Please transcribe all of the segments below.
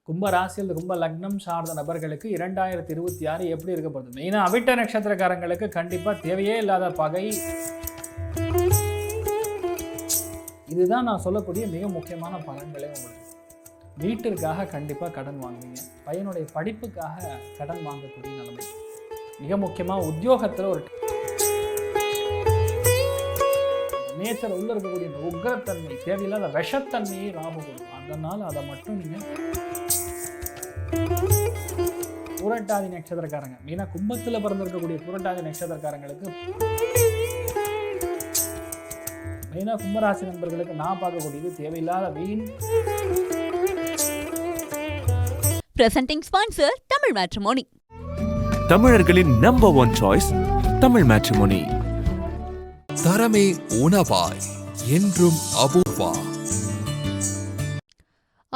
கும்ப ராசியில் கும்ப லக்னம் சார்ந்த நபர்களுக்கு 2026 எப்படி இருக்க போகுது? மெயினாக அவிட்ட நட்சத்திரக்காரங்களுக்கு கண்டிப்பாக தேவையே இல்லாத பகை. இதுதான் நான் சொல்லக்கூடிய மிக முக்கியமான பலன்களே உங்களுக்கு. வீட்டிற்காக கண்டிப்பாக கடன் வாங்குவீங்க. பையனுடைய படிப்புக்காக கடன் வாங்கக்கூடிய நிலைமை. மிக முக்கியமாக உத்தியோகத்தில் ஒரு நேச்சர் உள்ள இருக்கக்கூடிய இந்த உக்ரத்தன்மை, தேவையில்லாத விஷத்தன்மையை ராகு கொடுக்கும். அதனால் அதை மட்டும் நீங்கள் புரட்டாதி நட்சத்திரக்காரங்க, மெயினாக கும்பத்தில் பிறந்திருக்கக்கூடிய புரட்டாதி நட்சத்திரக்காரங்களுக்கு, மெயினாக கும்பராசி நண்பர்களுக்கு நான் பார்க்கக்கூடியது தேவையில்லாத வீண். Presenting sponsor Tamil matrimony. தமிழர்களின் நம்பர் 1 சாய்ஸ் தமிழ் மேட்ரிமோனி. தரமே உணவாய் என்றும் Apoorva.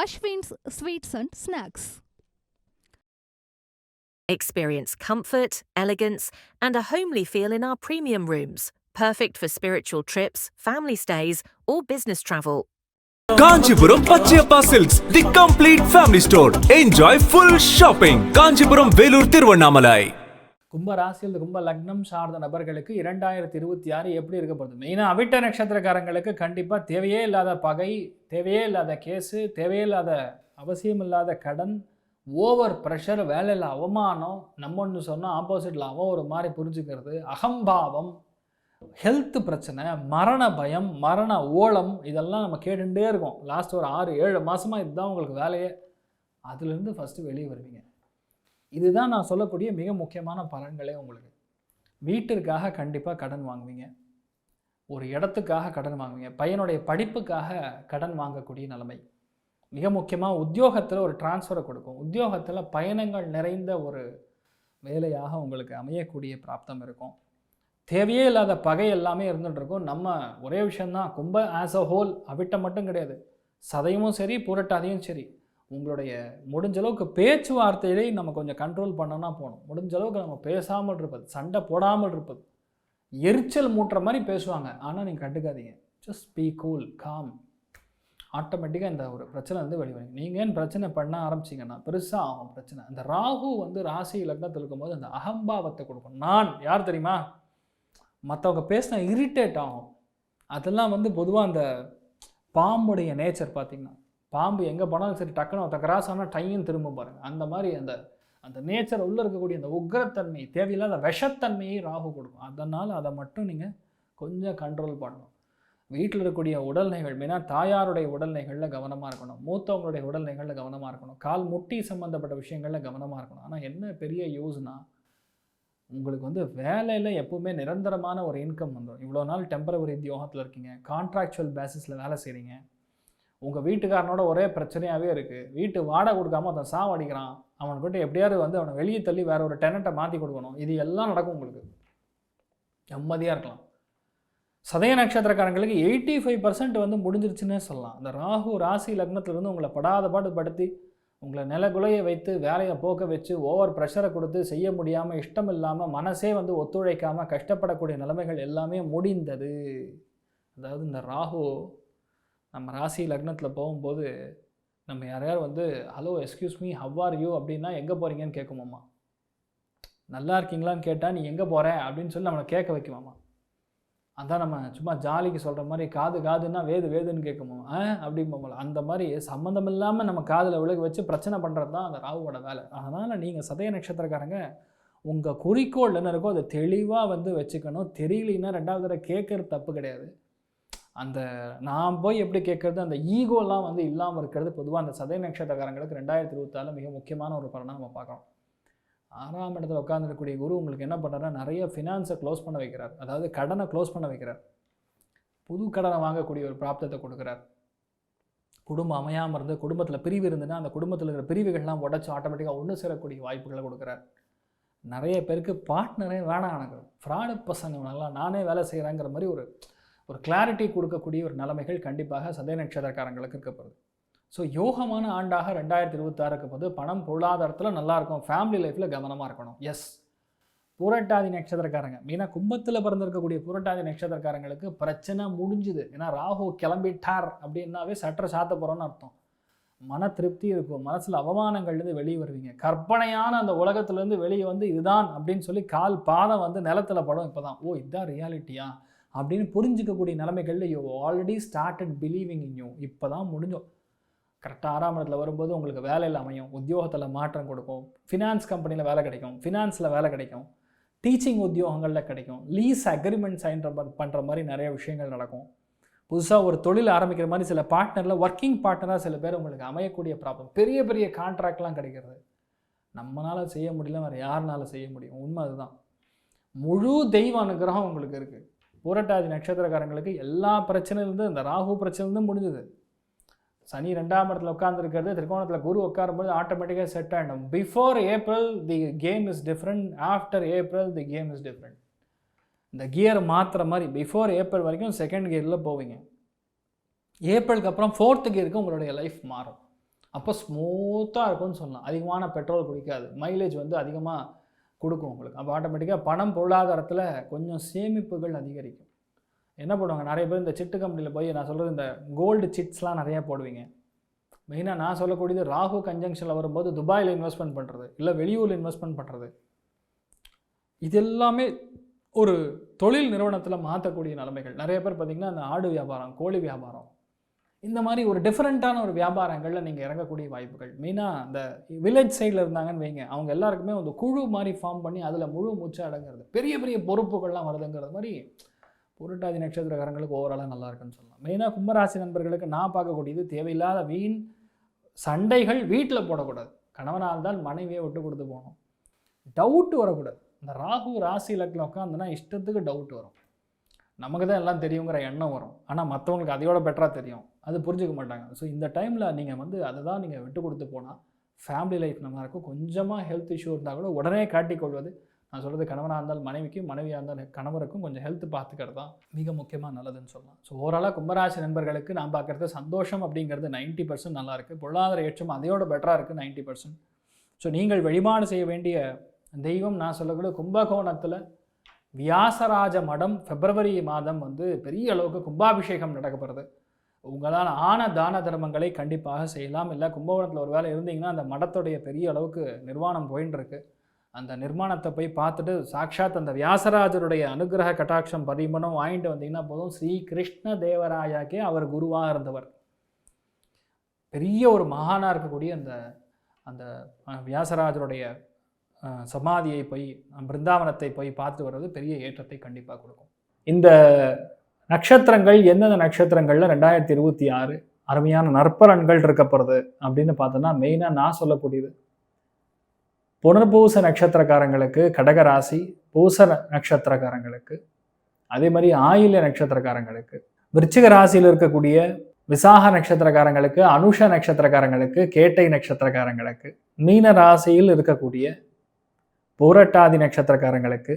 Ashwin's Sweets and Snacks. Experience comfort, elegance, and a homely feel in our premium rooms. Perfect for spiritual trips, family stays, or business travel. Kanchipuram Pachaiyappa silks, the complete family store. Enjoy full shopping. Kanchipuram, Vellore, Tiruvannamalai. கும்ப ராசியில் கும்ப லக்னம் சார்ந்த நபர்களுக்கு 2026 எப்படி இருக்க போகுது? மெயினாக அவிட்ட நட்சத்திரக்காரங்களுக்கு கண்டிப்பாக தேவையே இல்லாத பகை, தேவையே இல்லாத கேஸு, தேவையே இல்லாத அவசியம் இல்லாத கடன், ஓவர் ப்ரெஷர், வேலையில் அவமானம், நம்ம ஒன்று சொன்னால் ஆப்போசிட்டில் அவன் ஒரு மாதிரி புரிஞ்சுக்கிறது, அகம்பாவம், ஹெல்த் பிரச்சனை, மரண பயம், மரண ஓலம், இதெல்லாம் நம்ம கேட்டுகிட்டே இருக்கோம். லாஸ்ட் ஒரு 6-7 மாதமாக இதுதான் உங்களுக்கு வேலையே. அதுலேருந்து ஃபஸ்ட்டு வெளியே வருவீங்க. இதுதான் நான் சொல்லக்கூடிய மிக முக்கியமான பலன்களே உங்களுக்கு. வீட்டிற்காக கண்டிப்பாக கடன் வாங்குவீங்க. ஒரு இடத்துக்காக கடன் வாங்குவீங்க. பையனுடைய படிப்புக்காக கடன் வாங்கக்கூடிய நிலைமை. மிக முக்கியமாக உத்தியோகத்தில் ஒரு டிரான்ஸ்ஃபரை கொடுக்கும். உத்தியோகத்தில் பயணங்கள் நிறைந்த ஒரு வேலையாக உங்களுக்கு அமையக்கூடிய பிராப்தம் இருக்கும். தேவையே இல்லாத பகை எல்லாமே இருந்துகிட்டு இருக்கும். நம்ம ஒரே விஷயந்தான், கும்ப ஆஸ் அ ஹோல், அவிட்ட மட்டும் கிடையாது, சதையும் சரி புரட்டாதையும் சரி, உங்களுடைய முடிஞ்ச அளவுக்கு பேச்சுவார்த்தையிலே நம்ம கொஞ்சம் கண்ட்ரோல் பண்ணோன்னா போகணும். முடிஞ்ச அளவுக்கு நம்ம பேசாமல் இருப்பது, சண்டை போடாமல் இருப்பது. எரிச்சல் மூட்டுற மாதிரி பேசுவாங்க, ஆனால் நீங்கள் கண்டுக்காதீங்க. ஜஸ்ட் பீ கூல், காம். ஆட்டோமேட்டிக்காக இந்த ஒரு பிரச்சனை வந்து வெளிவருங்க. நீங்கள் ஏன் பிரச்சனை பண்ண ஆரம்பிச்சிங்கன்னா பெருசாக ஆகும் பிரச்சனை. அந்த ராகு வந்து ராசி லக்னத்தில் இருக்கும்போது அந்த அகம்பாவத்தை கொடுக்கும். நான் யார் தெரியுமா, மற்றவங்க பேசினா இரிட்டேட் ஆகும். அதெல்லாம் வந்து பொதுவாக அந்த பாம்புடைய நேச்சர் பார்த்திங்கன்னா, பாம்பு எங்கே போனாலும் சரி டக்குன்னு ஒருத்த கிராஸ் ஆனால் டையும் திரும்ப பாருங்கள். அந்த மாதிரி அந்த நேச்சர் உள்ளே இருக்கக்கூடிய அந்த உக்ரத்தன்மை, தேவையில்லாத விஷத்தன்மையை ராகு கொடுக்கும். அதனால் அதை மட்டும் நீங்கள் கொஞ்சம் கண்ட்ரோல் பண்ணணும். வீட்டில் இருக்கக்கூடிய உடல்நிலைகள், மெயினாக தாயாருடைய உடல்நிலைகளில் கவனமாக இருக்கணும். மூத்தவங்களுடைய உடல்நிலைகளில் கவனமாக இருக்கணும். கால் முட்டி சம்மந்தப்பட்ட விஷயங்களில் கவனமாக இருக்கணும். ஆனால் என்ன பெரிய யூஸ்னால், உங்களுக்கு வந்து வேலையில் எப்போவுமே நிரந்தரமான ஒரு இன்கம் வந்துடும். இவ்வளோ நாள் டெம்பரவரி உத்தியோகத்தில் இருக்கீங்க, கான்ட்ராக்சுவல் பேசிஸில் வேலை செய்கிறீங்க. உங்கள் வீட்டுக்காரனோட ஒரே பிரச்சனையாகவே இருக்குது. வீட்டு வாடகை கொடுக்காம அவன் சாவடிக்கிறான், அவனுக்கிட்ட எப்படியாவது வந்து அவனை வெளியே தள்ளி வேறு ஒரு டெனண்ட்டை மாற்றி கொடுக்கணும். இது எல்லாம் நடக்கும். உங்களுக்கு நிம்மதியாக இருக்கலாம். சதய நட்சத்திரக்காரங்களுக்கு 85% வந்து முடிஞ்சிருச்சுன்னே சொல்லலாம். அந்த ராகு ராசி லக்னத்திலிருந்து உங்களை படாத பாடு படுத்தி உங்களை நிலகுலைய வைத்து வேலையை போக்க வச்சு ஓவர் ப்ரெஷரை கொடுத்து செய்ய முடியாமல், இஷ்டம் இல்லாமல், மனசே வந்து ஒத்துழைக்காமல் கஷ்டப்படக்கூடிய நிலைமைகள் எல்லாமே முடிந்தது. அதாவது இந்த ராகு நம்ம ராசி லக்னத்தில் போகும்போது நம்ம யாரையார் வந்து hello excuse me how are you அப்படின்னா எங்கே போகிறீங்கன்னு கேட்குமாம்மா. நல்லா இருக்கீங்களான்னு கேட்டால் நீ எங்கே போகிற அப்படின்னு சொல்லி நம்மளை கேட்க வைக்குமாம்மா. அதான் நம்ம சும்மா ஜாலிக்கு சொல்கிற மாதிரி காதுன்னா வேதுன்னு கேட்குமோ அப்படிம்போம்ல. அந்த மாதிரி சம்மந்தம் இல்லாமல் நம்ம காதில் விலக வச்சு பிரச்சனை பண்ணுறது தான் அந்த ராகுவோட வேலை. அதனால் நீங்கள் சதய நட்சத்திரக்காரங்க உங்கள் குறிக்கோள் என்ன இருக்கோ அதை தெளிவாக வந்து வச்சுக்கணும். தெரியலன்னா 2வது தடவை கேட்குறது தப்பு கிடையாது. அந்த நான் போய் எப்படி கேட்குறது, அந்த ஈகோலாம் வந்து இல்லாமல் இருக்கிறது பொதுவாக அந்த சதய நட்சத்திரக்காரங்களுக்கு 2024 மிக முக்கியமான ஒரு பலனாக நம்ம பார்க்குறோம். 6ஆம் இடத்துல உட்காந்துருக்கக்கூடிய குரு உங்களுக்கு என்ன பண்ணுறாருன்னா, நிறைய ஃபினான்ஸை க்ளோஸ் பண்ண வைக்கிறார். அதாவது கடனை க்ளோஸ் பண்ண வைக்கிறார். புது கடனை வாங்கக்கூடிய ஒரு பிராப்தத்தை கொடுக்குறார். குடும்பம் அமையாமல் இருந்து குடும்பத்தில் பிரிவு இருந்துன்னா அந்த குடும்பத்தில் இருக்கிற பிரிவுகள்லாம் உடச்சி ஆட்டோமேட்டிக்காக ஒன்று சேரக்கூடிய வாய்ப்புகளை கொடுக்குறார். நிறைய பேருக்கு பார்ட்னரே வேணாம், எனக்கு ஃப்ராடு பசங்களாம் நானே வேலை செய்கிறேங்கிற மாதிரி ஒரு கிளாரிட்டி கொடுக்கக்கூடிய ஒரு நிலைமைகள் கண்டிப்பாக சதய நட்சத்திரக்காரங்களுக்கு இருக்கப்படுது. ஸோ யோகமான ஆண்டாக 2026 போது பணம் பொருளாதாரத்தில் நல்லாயிருக்கும். ஃபேமிலி லைஃப்பில் கவனமாக இருக்கணும். எஸ், புரட்டாதி நட்சத்திரக்காரங்க, மெயினாக கும்பத்தில் பிறந்திருக்கக்கூடிய புரட்டாதி நட்சத்திரக்காரங்களுக்கு பிரச்சனை முடிஞ்சுது. ஏன்னா ராகு கிளம்பிட்டார் அப்படின்னாவே சட்டரை சாத்த போகிறோன்னு அர்த்தம். மன திருப்தி இருக்கும், மனசில் அவமானங்கள்லேருந்து வெளியே வருவீங்க, கற்பனையான அந்த உலகத்துலேருந்து வெளியே வந்து இதுதான் அப்படின்னு சொல்லி கால் பாதம் வந்து நிலத்தில் படம். இப்போ தான் ஓ இதுதான் ரியாலிட்டியா அப்படின்னு புரிஞ்சிக்கக்கூடிய நிலைமைகளில் you already started believing in you. இப்போ தான் முடிஞ்சோம். கரெக்டாக 6ஆம் இடத்துல வரும்போது உங்களுக்கு வேலையில் அமையும், உத்தியோகத்தில் மாற்றம் கொடுக்கும், ஃபினான்ஸ் கம்பெனியில் வேலை கிடைக்கும், ஃபினான்ஸில் வேலை கிடைக்கும், டீச்சிங் உத்தியோகங்களில் கிடைக்கும், லீஸ் அக்ரிமெண்ட் சைன் பண்ணுற மாதிரி நிறைய விஷயங்கள் நடக்கும். புதுசாக ஒரு தொழில் ஆரம்பிக்கிற மாதிரி சில பார்ட்னரில் ஒர்க்கிங் பார்ட்னராக சில பேர் உங்களுக்கு அமையக்கூடிய ப்ராப்ளம். பெரிய பெரிய கான்ட்ராக்ட்லாம் கிடைக்கிறது. நம்மளால் செய்ய முடியல, வேறு யாருனால செய்ய முடியும்? உண்மை அதுதான். முழு தெய்வ அனுகிரகம் உங்களுக்கு இருக்குது. பூரட்டாதி நட்சத்திரக்காரங்களுக்கு எல்லா பிரச்சனையிலேருந்து, இந்த ராகு பிரச்சனைலேருந்து முடிஞ்சுது. சனி 2ஆம் இடத்துல உட்காந்துருக்கிறது, திரிகோணத்தில் குரு உட்காரும்போது ஆட்டோமேட்டிக்காக செட் ஆகிடும். Before April the game is different, after April the game is different. இந்த கியர் மாற்றுற மாதிரி பிஃபோர் ஏப்ரல் வரைக்கும் செகண்ட் கியரில் போவீங்க. ஏப்ரலுக்கு அப்புறம் 4th கியருக்கு உங்களுடைய லைஃப் மாறும். அப்போ ஸ்மூத்தாக இருக்கும்னு சொல்லலாம். அதிகமான பெட்ரோல் குடிக்காது, மைலேஜ் வந்து அதிகமாக கொடுக்கும் உங்களுக்கு. அப்போ ஆட்டோமேட்டிக்காக பணம் பொருளாதாரத்தில் கொஞ்சம் சேமிப்புகள் அதிகரிக்கும். என்ன போடுவாங்க நிறைய பேர் இந்த சிட்டு கம்பெனியில் போய், நான் சொல்கிறது இந்த கோல்டு சிட்ஸ்லாம் நிறையா போடுவீங்க. மெயினாக நான் சொல்லக்கூடியது ராகு கன்ஜங்ஷனில் வரும்போது துபாயில் இன்வெஸ்ட்மெண்ட் பண்ணுறது, இல்லை வெளியூரில் இன்வெஸ்ட்மெண்ட் பண்ணுறது, இது எல்லாமே ஒரு தொழில் நிறுவனத்தில் மாற்றக்கூடிய நிலைமைகள். நிறைய பேர் பார்த்திங்கன்னா அந்த ஆடு வியாபாரம், கோழி வியாபாரம், இந்த மாதிரி ஒரு டிஃப்ரெண்ட்டான ஒரு வியாபாரங்களில் நீங்கள் இறங்கக்கூடிய வாய்ப்புகள். மெயினாக இந்த வில்லேஜ் சைடில் இருந்தாங்கன்னு வைங்க, அவங்க எல்லாருக்குமே அந்த குழு மாதிரி ஃபார்ம் பண்ணி அதில் முழு மூச்சு அடங்கிறது, பெரிய பெரிய பொறுப்புகள்லாம் வருதுங்கிறது மாதிரி பூரட்டாதி நட்சத்திரக்காரங்களுக்கு ஓவராலாக நல்லா இருக்குன்னு சொல்லலாம். மெயினாக கும்பராசி நண்பர்களுக்கு நான் பார்க்கக்கூடியது தேவையில்லாத வீண் சண்டைகள் வீட்டில் போடக்கூடாது. கணவனால் தான் மனைவியை விட்டு கொடுத்து போகணும். டவுட்டு வரக்கூடாது. இந்த ராகு ராசி இலக்கில் உட்காந்துன்னா இஷ்டத்துக்கு டவுட் வரும். நமக்கு தான் எல்லாம் தெரியுங்கிற எண்ணம் வரும், ஆனால் மற்றவங்களுக்கு அதையோட பெட்டராக தெரியும், அது புரிஞ்சுக்க மாட்டாங்க. ஸோ இந்த டைமில் நீங்கள் வந்து அதை தான் நீங்கள் விட்டு கொடுத்து போனால் ஃபேமிலி லைஃப் நல்லாயிருக்கும். கொஞ்சமாக ஹெல்த் இஷ்யூ இருந்தால் கூட உடனே காட்டிக்கொள்வது, நான் சொல்கிறது கணவனாக இருந்தால் மனைவிக்கும், மனைவியாக இருந்தால் கணவருக்கும் கொஞ்சம் ஹெல்த் பார்த்துக்கிறது தான் மிக முக்கியமாக நல்லதுன்னு சொல்லலாம். ஸோ ஓவராலாக கும்பராசி நண்பர்களுக்கு நான் பார்க்குறது சந்தோஷம் அப்படிங்கிறது 90% நல்லாயிருக்கு. பொருளாதார ஏற்றம் அதையோட பெட்டராக இருக்குது 90%. ஸோ நீங்கள் வழிபாடு செய்ய வேண்டிய தெய்வம் நான் சொல்லக்கூடிய கும்பகோணத்தில் வியாசராஜ மடம் பிப்ரவரி மாதம் வந்து பெரிய அளவுக்கு கும்பாபிஷேகம் நடக்கப்படுறது. உங்களால் ஆன தான தர்மங்களை கண்டிப்பாக செய்யலாம். இல்லை கும்பகோணத்தில் ஒரு வேலை இருந்தீங்கன்னா அந்த மடத்துடைய பெரிய அளவுக்கு நிர்வாணம் போயின்னு இருக்கு. அந்த நிர்மாணத்தை போய் பார்த்துட்டு சாட்சாத் அந்த வியாசராஜருடைய அனுகிரக கட்டாட்சம் பரிமணம் வாங்கிட்டு வந்தீங்கன்னா போதும். ஸ்ரீ கிருஷ்ண தேவராயாக்கே அவர் குருவாக இருந்தவர், பெரிய ஒரு மகானாக இருக்கக்கூடிய அந்த அந்த வியாசராஜருடைய சமாதியை போய், பிருந்தாவனத்தை போய் பார்த்து வர்றது பெரிய ஏற்றத்தை கண்டிப்பாக கொடுக்கும். இந்த நட்சத்திரங்கள் எந்தெந்த நட்சத்திரங்களில் 2026 அருமையான நற்பலன்கள் இருக்கப்படுறது அப்படின்னு பார்த்தோன்னா, மெயினாக நான் சொல்லக்கூடியது புனர்பூச நட்சத்திரக்காரங்களுக்கு, கடகராசி பூச நட்சத்திரக்காரங்களுக்கு, அதே மாதிரி ஆயில்ய நட்சத்திரக்காரங்களுக்கு, விருச்சிக ராசியில் இருக்கக்கூடிய விசாக நட்சத்திரக்காரங்களுக்கு, அனுஷ நட்சத்திரக்காரங்களுக்கு, கேட்டை நட்சத்திரக்காரங்களுக்கு, மீன ராசியில் இருக்கக்கூடிய பூரட்டாதி நட்சத்திரக்காரங்களுக்கு,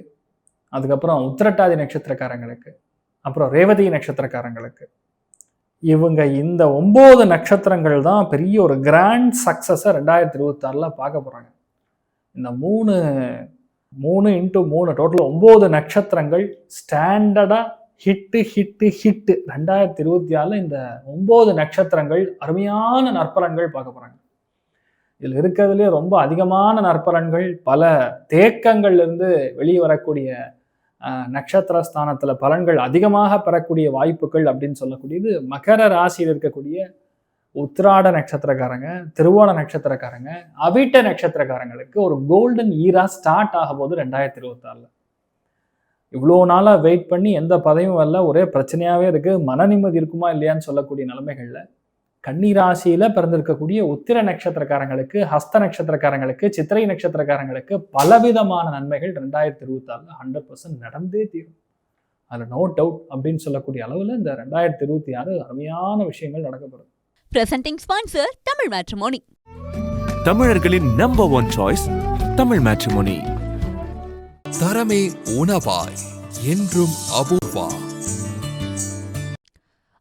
அதுக்கப்புறம் உத்திரட்டாதி நட்சத்திரக்காரங்களுக்கு, அப்புறம் ரேவதி நட்சத்திரக்காரங்களுக்கு, இவங்க இந்த 9 நட்சத்திரங்கள் தான் பெரிய ஒரு கிராண்ட் சக்ஸஸை 2026 பார்க்க போகிறாங்க. இந்த 3x3 டோட்டல் 9 நட்சத்திரங்கள் ஸ்டாண்டர்டாக ஹிட்டு 2026 இந்த 9 நட்சத்திரங்கள் அருமையான நற்பலன்கள் பார்க்க போகிறாங்க. இதில் இருக்கிறதுலே ரொம்ப அதிகமான நற்பலன்கள், பல தேக்கங்கள்லேருந்து வெளியே வரக்கூடிய நட்சத்திரஸ்தானத்தில் பலன்கள் அதிகமாக பெறக்கூடிய வாய்ப்புகள் அப்படின்னு சொல்லக்கூடியது மகர ராசியில் இருக்கக்கூடிய உத்திராட நட்சத்திரக்காரங்க, திருவோண நட்சத்திரக்காரங்க, அவிட்ட நட்சத்திரக்காரங்களுக்கு ஒரு கோல்டன் ஈரா ஸ்டார்ட் ஆக போது 2026. இவ்வளோ நாளாக வெயிட் பண்ணி எந்த பதவியும் வரல, ஒரே பிரச்சனையாகவே இருக்குது, மன நிம்மதி இருக்குமா இல்லையான்னு சொல்லக்கூடிய நிலைமைகளில் கன்னிராசியில் பிறந்திருக்கக்கூடிய உத்திர நட்சத்திரக்காரங்களுக்கு, ஹஸ்த நட்சத்திரக்காரங்களுக்கு, சித்திரை நட்சத்திரக்காரங்களுக்கு பலவிதமான நன்மைகள் 2026 100% நடந்தே தீரும். அதில் நோ டவுட் அப்படின்னு சொல்லக்கூடிய அளவில் இந்த 2026 அருமையான விஷயங்கள் நடக்கப்படுது. Presenting sponsor Tamil matrimony. தமிழர்களின் நம்பர் 1 சாய்ஸ் தமிழ் மேட்ரிமோனி. தரமே உணவாய் என்றும் Apoorva.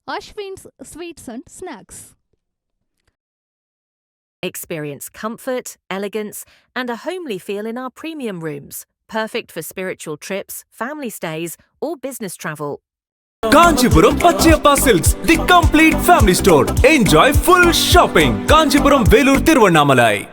Ashwin's Sweets and Snacks. Experience comfort, elegance, and a homely feel in our premium rooms. Perfect for spiritual trips, family stays, or business travel. Kanchipuram Pachaiyappa silks the complete family store. Enjoy full shopping. Kanchipuram, Vellore, Tiruvannamalai.